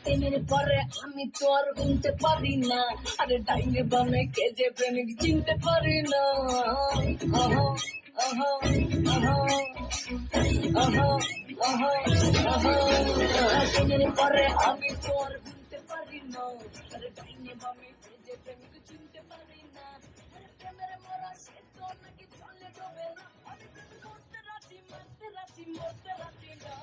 দিনের পরে আমি তো আর গুনতে পারি না, আরে ডাইনে বামে কে যে প্রেমিক চিনতে পারি না। আহা আহা আহা আহা আহা আহা দিনের পরে আমি তো আর গুনতে পারি না, আরে ডাইনে বামে কে যে প্রেমিক চিনতে পারি না। আরে প্রেমের মরা সে তো নাকি চলে যাবে না, আমি প্রেম করতে রাজি, মারতে রাজি, মরতে রাজি না।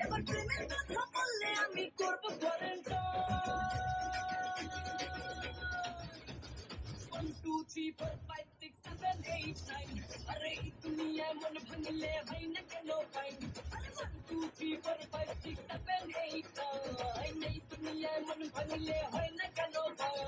এবার প্রেমের কথা বললে আমি করবো One, two, three, four, five, six, seven, eight, nine. अरे दुनिया मन भंगले भाई न कनो फाइन. अरे 1, 2, 3, 4, 5, 6, 7, 8, 9. नहीं दुनिया मन भंगले भाई न कनो फाइन.